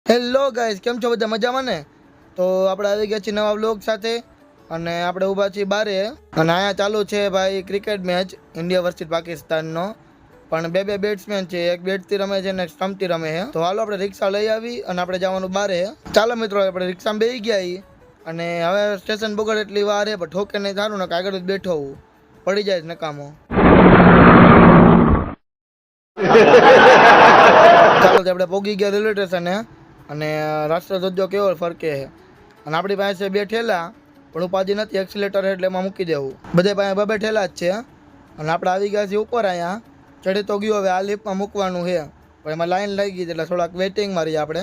Hello guys, કેમ છો બધા મજામાં ને? તો આપણે આવી ગયા છીએ નવા વ્લોગ સાથે અને આપણે ઊભા છીએ બારે અને અહીંયા ચાલુ છે ભાઈ ક્રિકેટ મેચ ઇન્ડિયા વર્સિસ પાકિસ્તાનનો. પણ બે બેટ્સમેન છે, એક બેટથી રમે છે અને એક સ્ટમ્પથી રમે છે. તો હાલો આપણે રિક્ષા લઈ આવી અને આપણે જવાનું બારે. ચાલો મિત્રો, આપણે રિક્ષામાં બેસી ગયા અને હવે સ્ટેશન બગડ એટલી વાર છે, પણ ઠોકે નહીં સારું ને આગળ જ બેઠો હું પડી જાય નકામો. ચાલો તો આપણે પહોંચી ગયા રેલવે સ્ટેશને અને રાષ્ટ્રધ્વજો કેવો ફરકે છે અને આપણી પાસે બે ઠેલા પણ ઉપાધિ નથી, એક્સિલેટર એટલે એમાં મૂકી દેવું. બધે પાસે બે ઠેલા જ છે અને આપણે આવી ગયા છીએ ઉપર. અહીંયા ચડી તો ગયો, હવે આ લિફ્ટમાં મૂકવાનું છે પણ એમાં લાઈન લાગી ગઈ એટલે થોડાક વેઇટિંગ મારી આપણે.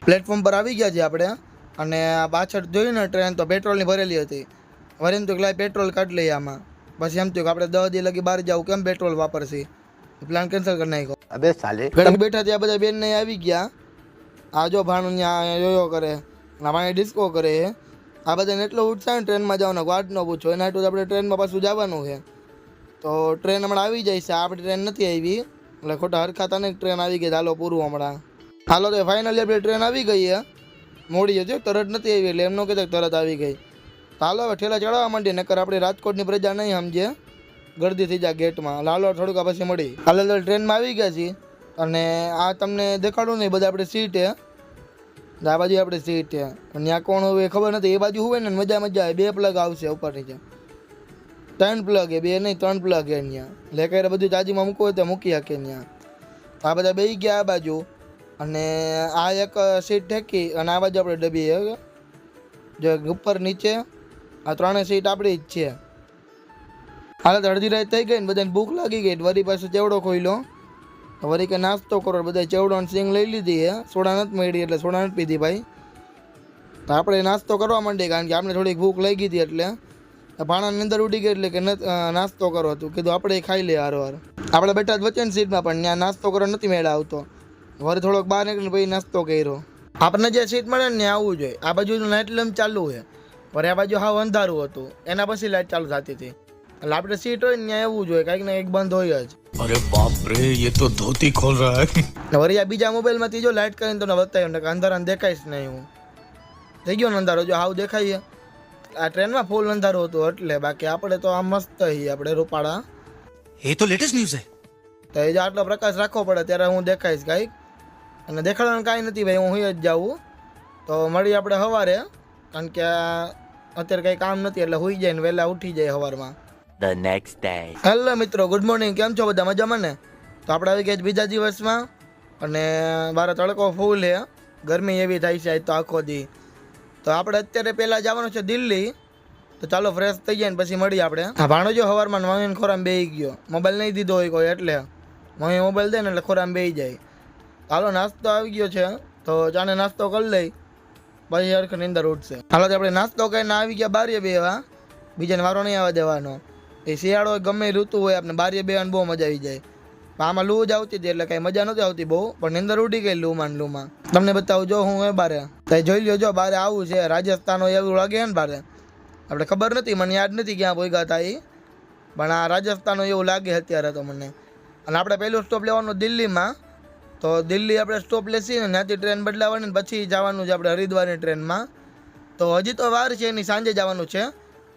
પ્લેટફોર્મ પર આવી ગયા છીએ આપણે અને પાછળ જોયું ને ટ્રેન તો પેટ્રોલની ભરેલી હતી. વરીને તો લાઈ પેટ્રોલ કાઢી લઈએ આમાં. પછી એમ થયું કે આપણે 10 દી લગી બહાર જાવ, કેમ પેટ્રોલ વાપરશે, પ્લાન કેન્સલ કરી નાખ્યો. અબે સાલે ઘડીક બેઠા ત્યાં બધા બેન ને આવી ગયા. આ જો ભાણું ત્યાં યોયો કરે, ભાઈ ડિસ્કો કરે. આ બધાને એટલો ઉત્સાહ ટ્રેનમાં જવાનો વાત ન પૂછો. એના હાટું આપણે ટ્રેનમાં પાછું જવાનું છે. તો ટ્રેન હમણાં આવી જાય છે, આપણી ટ્રેન નથી આવી એટલે ખોટા હરખાતા ને ટ્રેન આવી ગઈ. હાલો પૂરું હમણાં. હાલો તો ફાઇનલી આપણી ટ્રેન આવી ગઈ છે. મોડી હતી, તરત નથી આવી એટલે એમ ન કહેતા તરત આવી ગઈ. હાલો હવે ઠેલા ચડાવવા માંડીએ, નકર આપણી રાજકોટની પ્રજા નહીં સમજે, ગરદી થઈ જાય ગેટમાં. લાલો થોડુંક પછી મળી. હાલ ટ્રેનમાં આવી ગયા છીએ અને આ તમને દેખાડું નહીં, બધા આપણે સીટ છે. આ બાજુ આપણે સીટ છે. ત્યાં કોણ હોય ખબર નથી. એ બાજુ હોય ને મજા આવે. 2 પ્લગ આવશે ઉપર નીચે, 3 પ્લગ એ 2 નહીં 3 પ્લગ એ. ત્યાં લેકરે બધું ચાર્જિંગમાં મૂકવું હોય તો મૂકી શકે. ત્યાં આ બધા બેસી ગયા આ બાજુ અને આ એક સીટ ઠેકી અને આ બાજુ આપણે ડબ્બી જો ઉપર નીચે. આ 3 સીટ આપણી જ છે. હાલત અડધી રાત થઈ ગઈ ને બધાને ભૂખ લાગી ગઈ. વરી પાસે ચેવડો ખોઈલો, વરી કે નાસ્તો કરો. બધા ચેવડો ને સિંગ લઈ લીધી છે. સોડા નથી મળી એટલે સોડા નથી પીધી ભાઈ. તો આપણે નાસ્તો કરવા માંડીએ કારણ કે આપણે થોડીક ભૂખ લાગી હતી. એટલે ભાણાની અંદર ઉડી ગઈ એટલે કે નાસ્તો કરો હતું. કીધું આપણે ખાઈ લઈએ હારવાર. આપણે બેઠા જ વચ્ચેની સીટમાં પણ ત્યાં નાસ્તો કરવા નથી મેળ આવતો. વળી થોડોક બહાર નીકળીને પછી નાસ્તો કર્યો. આપણને જે સીટ મળે ને ત્યાં આવવું જોઈએ. આ બાજુ લાઇટ લેમ્પ ચાલુ છે પણ આ બાજુ હાવ અંધારું હતું, એના પછી લાઇટ ચાલુ થતી હતી. એટલે આપણે સીટ હોય ને ત્યાં આવવું જોઈએ, કાંઈક ને કંઈક બંધ હોય જ. अरे बाप रे, ये तो धोती खोल रहा है. વળી આ બીજા મોબાઈલમાંથી જો લાઇટ કરીને તમને બતાવ્યું ને અંધારાને દેખાઈશ નહીં. હું થઈ ગયો ને અંધારો, જો હાવ દેખાઈએ. આ ટ્રેનમાં ફૂલ અંધારું હતું એટલે. બાકી આપણે તો આમ મસ્ત છીએ, આપણે રૂપાળા. ये तो लेटेस्ट न्यूज़ है. તો એ જો આટલો પ્રકાશ રાખવો પડે ત્યારે હું દેખાઈશ કાંઈક. અને દેખાડવાનું કાંઈ નથી ભાઈ, હું જ જાઉં. તો મળી આપણે સવારે, કારણ કે અત્યારે કંઈ કામ નથી એટલે સુઈ જાય ને વહેલા ઉઠી જાય સવારમાં. the next day. હેલો મિત્રો, ગુડ મોર્નિંગ. કેમ છો બધા મજામાં ને? તો આપણે આવી ગયા બીજા દિવસમાં અને મારો તડકો ફૂલ છે. ગરમી એવી થાય છે આજ તો આખો દી. તો આપણે અત્યારે પહેલાં જવાનું છે દિલ્હી. તો ચાલો ફ્રેશ થઈ જાય ને પછી મળીએ આપણે. હા, ભાણો જો સવારમાં મમ્મીને ખોરામાં બેસી ગયો. મોબાઈલ નહીં દીધો હોય કોઈ એટલે મમ્મી મોબાઈલ દે ને એટલે ખોરામાં બેસી જાય. હાલો નાસ્તો આવી ગયો છે તો ચાને નાસ્તો કરી લઈ પછી હરખ નીંદર ઉઠશે. હાલો તો આપણે નાસ્તો કરીને આવી ગયા બારીએ બેવા. બીજાને વારો નહીં આવવા દેવાનો. એ શિયાળો ગમે ઋતુ હોય, આપણે બારીએ બેવાની બહુ મજા આવી જાય. આમાં લૂ જ આવતી હતી એટલે કાંઈ મજા નહોતી આવતી બહુ, પણ નીંદર ઉડી ગઈ લૂમાં. તમને બતાવું જો હું એ બારે ત્યાં જોઈ લ્યો. જો બારે આવું છે રાજસ્થાન હોય એવું લાગે ને બારે. આપણે ખબર નથી, મને યાદ નથી ક્યાં ભોગા હતા એ, પણ આ રાજસ્થાન એવું લાગે અત્યારે તો મને. અને આપણે પહેલું સ્ટોપ લેવાનું દિલ્હીમાં. તો દિલ્હી આપણે સ્ટોપ લેશી ને ત્યાંથી ટ્રેન બદલાવાની પછી જવાનું છે આપણે હરિદ્વારની ટ્રેનમાં. તો હજી તો વાર છે, એની સાંજે જવાનું છે.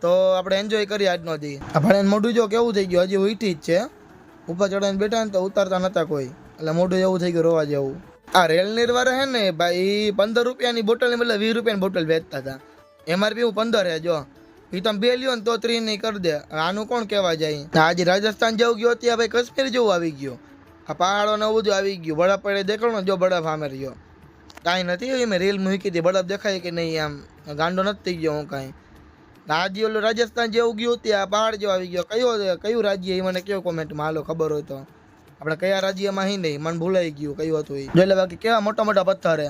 તો આપણે એન્જોય કરીએ આજનો દી. આપણે મોઢું જો કેવું થઈ ગયું, હજી ઉઠી જ છે. ઉપર ચડાવીને બેઠા ને તો ઉતારતા નહોતા કોઈ, એટલે મોઢું એવું થઈ ગયું રોવા જેવું. આ રેલ નિર્વાળા હે ને ભાઈ 15 રૂપિયાની બોટલની બદલે 20 રૂપિયાની બોટલ વેચતા હતા. MRP 15 હે. જો એ તમે 2 લ્યો ને તો 3 નહીં કરી દે. આનું કોણ કહેવા જાય? આજે રાજસ્થાન જેવું ગયો ત્યાં ભાઈ કાશ્મીર જેવું આવી ગયું. આ પહાડો ને બધું આવી ગયું. બરફ પડે દેખાડો ને, જો બરફ સામે રહ્યો. કાંઈ નથી. મેં રીલ મૂકી હતી, બરફ દેખાય કે નહીં, આમ ગાંડો નથી થઈ ગયો હું કાંઈ. આજે ઓલું રાજસ્થાન જેવું ગયું ત્યાં પહાડ જેવો આવી ગયો. કયું રાજ્ય એ મને કયો કોમેન્ટમાં, હાલો ખબર હોય તો. આપણે કયા રાજ્યમાં હી નહીં, મને ભૂલાઈ ગયું કયું હતું એ. એટલે બાકી કેવા મોટા મોટા પથ્થર હે.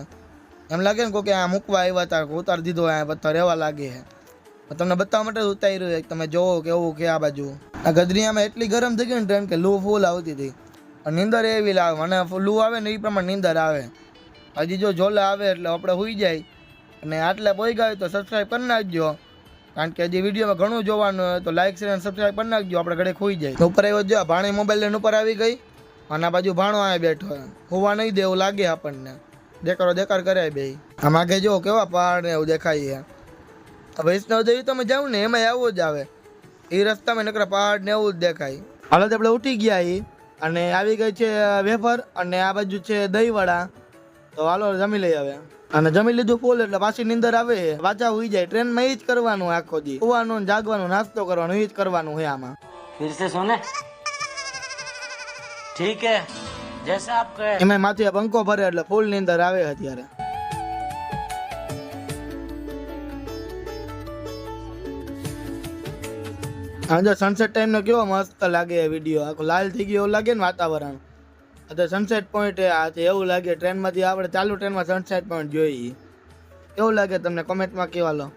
એમ લાગે ને કોઈ આ મૂકવા આવ્યા હતા, ઉતારી દીધો આ પથ્થર એવા લાગે છે. તમને બતાવવા માટે ઉતાર્યું એક, તમે જોવો કેવું કે આ બાજુ. આ ગદરિયામાં એટલી ગરમ થઈ ગઈ ને ટ્રેન કે લૂ ફૂલ આવતી હતી. નીંદર એવી લાવે મને. લૂ આવે ને એ પ્રમાણે નીંદર આવે. હજી જો ઝોલા આવે એટલે આપણે સુઈ જાય. અને આટલે પોઈ ગયો તો સબસ્ક્રાઈબ કરી નાખજો, કારણ કે હજી વિડીયોમાં ઘણું જોવાનું હોય તો લાઈક શેર અને સબસ્ક્રાઈબ કરી નાખજો. આપણે ઘરે ખોઈ જાય. ઉપર આવ્યો જો ભાણે મોબાઈલ લઈને ઉપર આવી ગઈ અને આ બાજુ ભાણો અહીંયા બેઠો હોય હોવા નહીં દે એવું લાગે આપણને દેખાડો દેખાડ કરે બે આમ આગે જો કેવા પહાડ ને એવું દેખાય છે વૈષ્ણવ દેવી તમે જાવ ને એમાં આવું જ આવે એ રસ્તામાં નકરા પહાડ ને એવું જ દેખાય હાલો તો આપણે ઉઠી ગયા એ અને આવી ગઈ છે વેફર અને આ બાજુ છે દહીંવડા તો હાલો જમી લઈ આવે અને જમી લીધું ફૂલ એટલે પાછી નીંદર આવે વાંચા હોઈ જાય ટ્રેનમાં એ જ કરવાનું આખો દી સુવાનું જાગવાનું નાસ્તો કરવાનો એ જ કરવાનું છે આમાં फिर से सोने ठीक है जैसा आप कहे એમાં માથે પંખો ભરે એટલે ફૂલ નીંદર આવે અત્યારે આજે સનસેટ ટાઈમ નો કેવો મસ્ત લાગે વિડીયો આખો લાલ થઈ ગયો એવું લાગે ને વાતાવરણ અત્યારે સનસેટ પોઈન્ટ આ છે એવું લાગે ટ્રેનમાંથી આપણે ચાલુ ટ્રેનમાં સનસેટ પોઈન્ટ જોઈએ કેવું લાગે તમને કોમેન્ટમાં કહેવા લો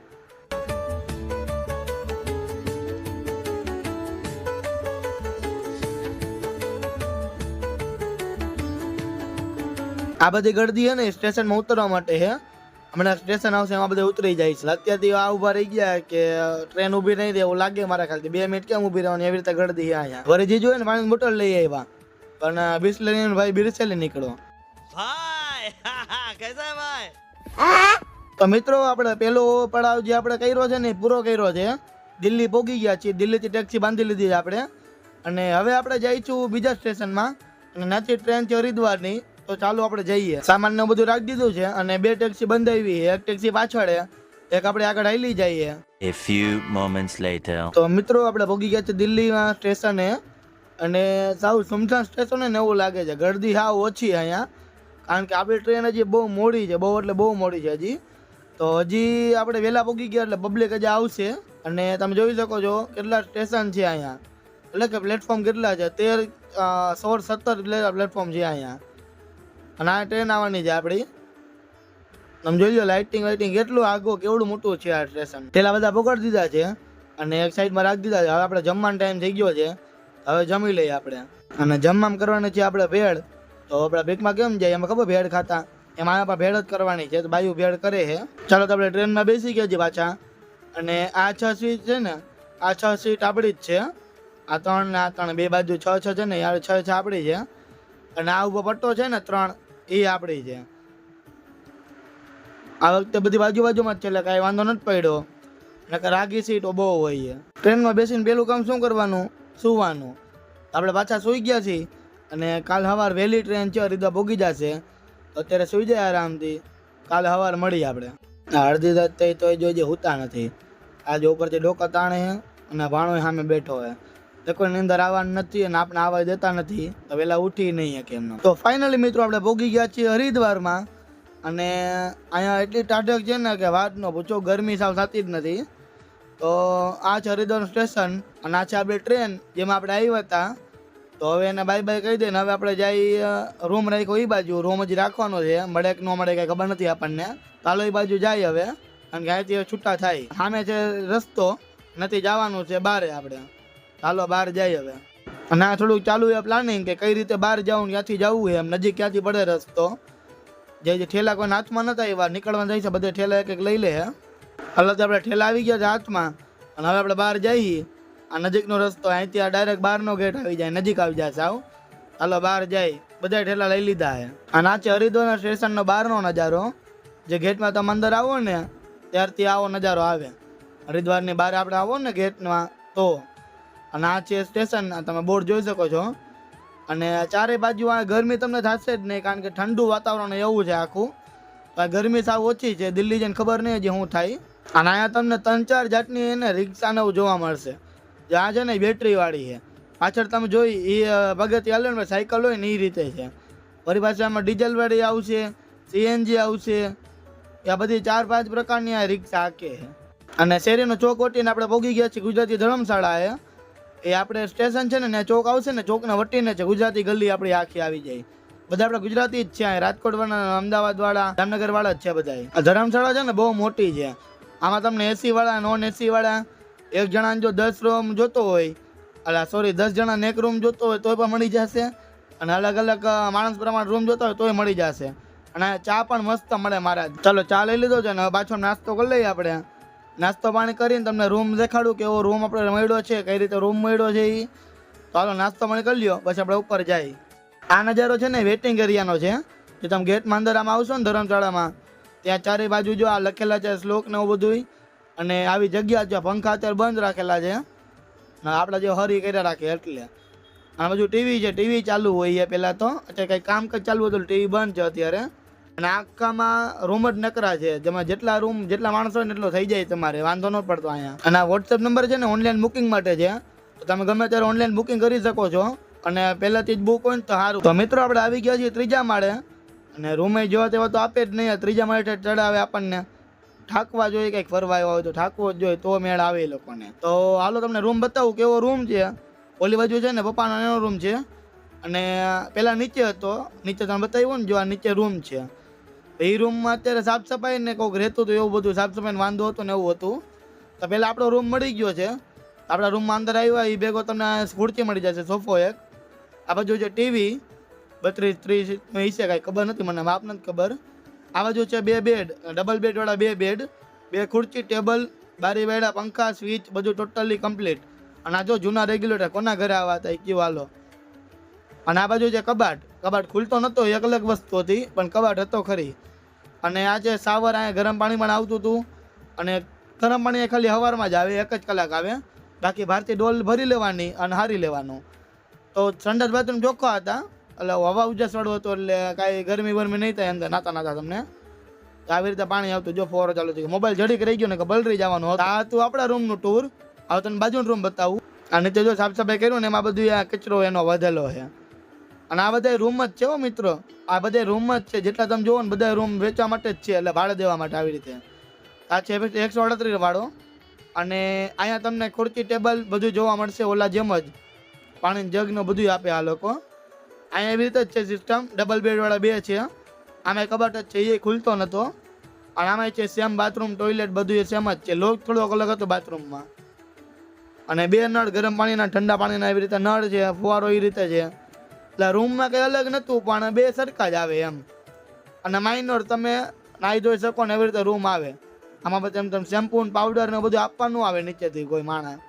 આ બધી ગળદી છે ને સ્ટેશનમાં ઉતરવા માટે છે હમણાં સ્ટેશન આવશે એમાં બધા ઉતરી જાય છે અત્યારથી આ ઉભા રહી ગયા કે ટ્રેન ઊભી નહીં રહે એવું લાગે મારા ખ્યાલથી 2 મિનિટ કેમ ઊભી રહેવાની એવી રીતે ગળદી છે અહીંયા વળી જે જોઈએ ને પાણીની બોટલ લઈ આવ્યા પણ બિસ્લરી ભાઈ બિરસેલી નીકળો તો મિત્રો આપણે પેલો પડાવ જે આપણે કર્યો છે ને પૂરો કર્યો છે દિલ્હી પહોંચી ગયા છીએ દિલ્હીથી ટેક્સી બાંધી લીધી છે આપણે અને હવે આપણે જઈશું બીજા સ્ટેશનમાં અને નાથી ટ્રેન છે હરિદ્વારની તો ચાલો આપણે જઈએ સામાન ને બધું રાખી દીધું છે અને 2 ટેક્સી બંધાવી એક ટેક્સી પાછળ એક આપણે આગળ હાલી જઈએ A few moments later. તો મિત્રો આપણે પહોંચી ગયા છે દિલ્હીમાં સ્ટેશને અને સાવ સુમસાન સ્ટેશન ને એવું લાગે છે ગળદી સાવ ઓછી અહીંયા કારણ કે આપણી ટ્રેન હજી બહુ મોડી છે બહુ એટલે બહુ મોડી છે હજી તો હજી આપણે વહેલા પહોંચી ગયા એટલે પબ્લિક હજી આવશે અને તમે જોઈ શકો છો કેટલા સ્ટેશન છે અહીંયા એટલે કે પ્લેટફોર્મ કેટલા છે 13 16 17 પ્લેટફોર્મ છે અહીંયા અને આ ટ્રેન આવવાની છે આપણી તમે જોઈ લો લાઇટિંગ કેટલું આગો કેવડું મોટું છે આ સ્ટેશન પેલા બધા પકડી દીધા છે અને એક સાઈડમાં રાખી દીધા છે હવે આપણે જમવાનો ટાઈમ થઈ ગયો છે હવે જમી લઈએ આપણે અને જમવામાં કરવાની છે આપણે ભેળ તો આપણા બેગમાં કેમ જાય એમાં ખબર ભેળ ખાતા એમાં આપણે ભેળ જ કરવાની છે તો બાયું ભેળ કરે છે ચાલો તો આપણે ટ્રેનમાં બેસી ગયા છીએ પાછા અને આ 6 સીટ છે ને આ 6 સીટ આપણી જ છે આ 3 ને આ 3 બે બાજુ 6 છે ને યાર 6 આપણી છે અને આ ઉભો પટ્ટો છે ને 3 એ આપણી છે આ વખતે બધી બાજુમાં જ છે એટલે કાંઈ વાંધો નથી પડ્યો નકર આગી સીટો બહુ હોય છે ટ્રેનમાં બેસીને પેલું કામ શું કરવાનું સુવાનું આપણે પાછા સૂઈ ગયા છીએ અને કાલ સવાર વહેલી ટ્રેન છે હરિદ્વાર ભોગી જશે અત્યારે સૂઈ જાય આરામથી કાલે સવાર મળી આપણે અડધી રાત થઈ તો જોઈજે હોતા નથી આજે ઉપરથી ડોકા તાણે છે અને ભાણો સામે બેઠો છે તો કોઈ નીંદર આવવાની નથી અને આપણે આવવા દેતા નથી તો વહેલા ઉઠી નહીં શકે એમનો તો ફાઇનલી મિત્રો આપણે ભોગી ગયા છીએ હરિદ્વારમાં અને અહીંયા એટલી ટાઢક છે ને કે વાત ન પૂછો ગરમી સાવ થતી જ નથી તો આ છે હરિદ્વારનું સ્ટેશન અને આ છે આપણી ટ્રેન જેમાં આપણે આવ્યા હતા તો હવે એને બાય બાય કહી દે ને હવે આપણે જઈ રૂમ રાખ્યો એ બાજુ રૂમ હજી રાખવાનો છે મળે કે ન મળે કંઈ ખબર નથી આપણને ચાલો એ બાજુ જાય હવે કારણ કે અહીંથી છૂટા થાય સામે છે રસ્તો નથી જવાનું છે બહાર આપણે ચાલો બહાર જાય હવે અને આ થોડુંક ચાલુ છે પ્લાનિંગ કે કઈ રીતે બહાર જવું ક્યાંથી જવું એમ નજીક ક્યાંથી પડે રસ્તો જે ઠેલા કોઈ હાથમાં નતા એવા નીકળવા જાય છે બધે ઠેલા એક લઈ લે હાલ આપણે ઠેલા આવી ગયા છે હાથમાં અને હવે આપણે બહાર જઈએ આ નજીકનો રસ્તો અહીંથી આ ડાયરેક્ટ બહારનો ગેટ આવી જાય નજીક આવી જાય સાવ ચાલો બહાર જાય બધા ઠેલા લઈ લીધા છે અને આ છે હરિદ્વારના સ્ટેશનનો બહારનો નજારો જે ગેટમાં તમે અંદર આવો ને ત્યારથી આવો નજારો આવે હરિદ્વારની બહાર આપણે આવો ને ગેટમાં તો અને આ છે સ્ટેશન તમે બોર્ડ જોઈ શકો છો અને ચારે બાજુ આ ગરમી તમને થશે જ નહીં કારણ કે ઠંડુ વાતાવરણ એવું છે આખું ગરમી સાવ ઓછી છે દિલ્હી જઈને ખબર નહીં હજી શું થાય અને અહીંયા તમને 3-4 જાતની એને રિક્ષાને એવું જોવા મળશે જે આ છે ને બેટરી વાળી છે પાછળ તમે જોઈ એ પગેથી હાલે ને સાયકલ હોય ને એ રીતે છે ફરી પાછળ આમાં ડીઝલ વાળી આવશે સીએનજી આવશે આ બધી 4-5 પ્રકારની આ રિક્ષા આકે છે અને શેરીનો ચોક વટીને આપણે પહોંચી ગયા છીએ ગુજરાતી ધર્મશાળા એ આપણે સ્ટેશન છે ને ચોક આવશે ને ચોકને વટીને છે ગુજરાતી ગલી આપણી આખી આવી જાય બધા આપણે ગુજરાતી જ છે રાજકોટ વાળા અમદાવાદ વાળા જામનગર વાળા જ છે બધા આ ધર્મશાળા છે ને બહુ મોટી છે આમાં તમને એસી વાળા નોન એસી વાળા એક જણાને જો 10 રૂમ જોતો હોય 10 જણાને એક રૂમ જોતો હોય તોય પણ મળી જશે અને અલગ અલગ માણસ પ્રમાણે રૂમ જોતો હોય તોય મળી જશે અને ચા પણ મસ્ત મળે મહારાજ ચાલો ચા લઈ લીધો છે ને પાછો નાસ્તો કરી લઈએ આપણે નાસ્તો પાણી કરીને તમને રૂમ દેખાડું કે એવો રૂમ આપણે મળ્યો છે કઈ રીતે રૂમ મળ્યો છે એ તો હાલો નાસ્તો પાણી કરી લ્યો પછી આપણે ઉપર જાય આ નજારો છે ને વેટિંગ એરિયાનો છે. જે તમે ગેટમાં અંદર આમ આવશો ને ધર્મશાળામાં, ત્યાં ચારે બાજુ જો આ લખેલા છે શ્લોક ને એવું બધું. અને આવી જગ્યા છે, પંખા અત્યારે બંધ રાખેલા છે, આપણા જે હરી કર્યા રાખે એટલે. આ બાજુ ટીવી છે, ટીવી ચાલુ હોય પહેલાં તો. અત્યારે કંઈ કામકાજ ચાલુ હતું, ટીવી બંધ છે અત્યારે. અને આખામાં રૂમ જ નકરા છે, જેમાં જેટલા માણસો હોય ને એટલો થઈ જાય, તમારે વાંધો ન પડતો અહીંયા. અને આ વોટ્સએપ નંબર છે ને ઓનલાઈન બુકિંગ માટે છે, તો તમે ગમે ત્યારે ઓનલાઈન બુકિંગ કરી શકો છો. અને પહેલાંથી જ બુક હોય ને તો સારું. તો મિત્રો આપણે આવી ગયા છીએ 3જા માળે, અને રૂમે જોવા તેવા તો આપે જ નહીં. 3જા માળે ચડાવે આપણને, ઠાકવા જોઈએ, કંઈક ફરવા આવ્યા હોય તો ઠાકવો જ જોઈએ, તો મેળ આવે એ લોકોને. તો હાલો તમને રૂમ બતાવું કેવો રૂમ છે. ઓલી બાજુ છે ને પપ્પાનો એનો રૂમ છે, અને પહેલાં નીચે હતો, નીચે તમે બતાવ્યું ને, જો આ નીચે રૂમ છે. એ રૂમમાં અત્યારે સાફ સફાઈ ને કોઈક રહેતું હતું, એવું બધું સાફ સફાઈને વાંધો હતો ને એવું હતું. તો પહેલાં આપણો રૂમ મળી ગયો છે. આપણા રૂમમાં અંદર આવ્યા એ ભેગો તમને ખુરચી મળી જશે, સોફો એક. આ બાજુ છે ટીવી 32-30 હશે, કાંઈ ખબર નથી મને, માપ નથી ખબર. આ બાજુ છે 2 બેડ, ડબલ બેડવાળા 2 બેડ, 2 ખુરચી, ટેબલ, બારી બાયડા, પંખા, સ્વિચ, બધું ટોટલી કમ્પ્લીટ. અને આ જો જૂના રેગ્યુલેટર કોના ઘરે આવ્યા હતા કયો હાલો. અને આ બાજુ છે કબાટ ખુલતો નહોતો, એક અલગ વસ્તુ હતી, પણ કબાટ હતો ખરી. અને આ છે શાવર, અહીંયા ગરમ પાણી પણ આવતું હતું. અને ગરમ પાણી ખાલી સવારમાં જ આવે, 1 જ કલાક આવે. બાકી બહારથી ડોલ ભરી લેવાની અને હારી લેવાનું. તો સંડાસ બાથરૂમ ચોખ્ખા હતા, એટલે હવા ઉજાસવાળું હતું, એટલે કાંઈ ગરમી નહીં થાય અંદર નાતા તમને. આવી રીતે પાણી આવતું. જો ફોરો ચાલુ થઈ ગયો, મોબાઈલ જડીક રહી ગયો ને કે બલરી જવાનું હતું. આ હતું આપણા રૂમનું ટૂર. હવે તને બાજુનો રૂમ બતાવું. આ નીચે જો સાફ સફાઈ કર્યું ને, એમાં બધું આ કચરો એનો વધેલો છે. અને આ બધા રૂમ જ છે હો મિત્રો, આ બધા રૂમ જ છે. જેટલા તમે જોવો ને બધા રૂમ વેચવા માટે જ છે, એટલે ભાડે દેવા માટે. આવી રીતે આ છે 138 વાળો. અને અહીંયા તમને ખુરચી, ટેબલ બધું જોવા મળશે, ઓલા જેમ જ પાણીની જગનું બધું આપે આ લોકો. અહીંયા એવી રીતે જ છે સિસ્ટમ. ડબલ બેડવાળા 2 છે. આમાં કબાટ જ છે, એ ખુલતો નહોતો. અને આમાં છે સેમ બાથરૂમ, ટોયલેટ બધું એ સેમ જ છે. લોક થોડોક અલગ હતો બાથરૂમમાં. અને 2 નળ, ગરમ પાણીના, ઠંડા પાણીના, એવી રીતે નળ છે, ફુવારો એ રીતે છે. એટલે રૂમમાં કંઈ અલગ નહોતું, પણ 2 સરખા જ આવે એમ. અને માઇનોર તમે નાહી ધોઈ શકો ને એવી રીતે રૂમ આવે. આમાં પછી એમ તમે શેમ્પૂ પાવડર ને બધું આપવાનું આવે નીચેથી કોઈ માણસ.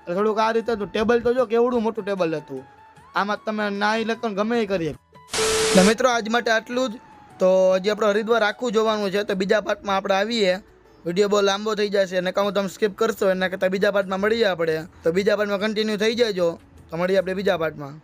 એટલે થોડુંક આ રીતે હતું. ટેબલ તો જો કેવડું મોટું ટેબલ હતું. આમાં તમે નાહી લખો ગમે એ કરીએ. તો મિત્રો આજ માટે આટલું જ. તો હજી આપણે હરિદ્વાર આખું જોવાનું છે, તો બીજા પાર્ટમાં આપણે આવીએ. વિડીયો બહુ લાંબો થઈ જશે, અને કાં તમે સ્કીપ કરશો એના કરતાં બીજા પાર્ટમાં મળીએ આપણે. તો બીજા પાર્ટમાં કન્ટિન્યુ થઈ જજો. તો મળીએ આપણે બીજા પાર્ટમાં.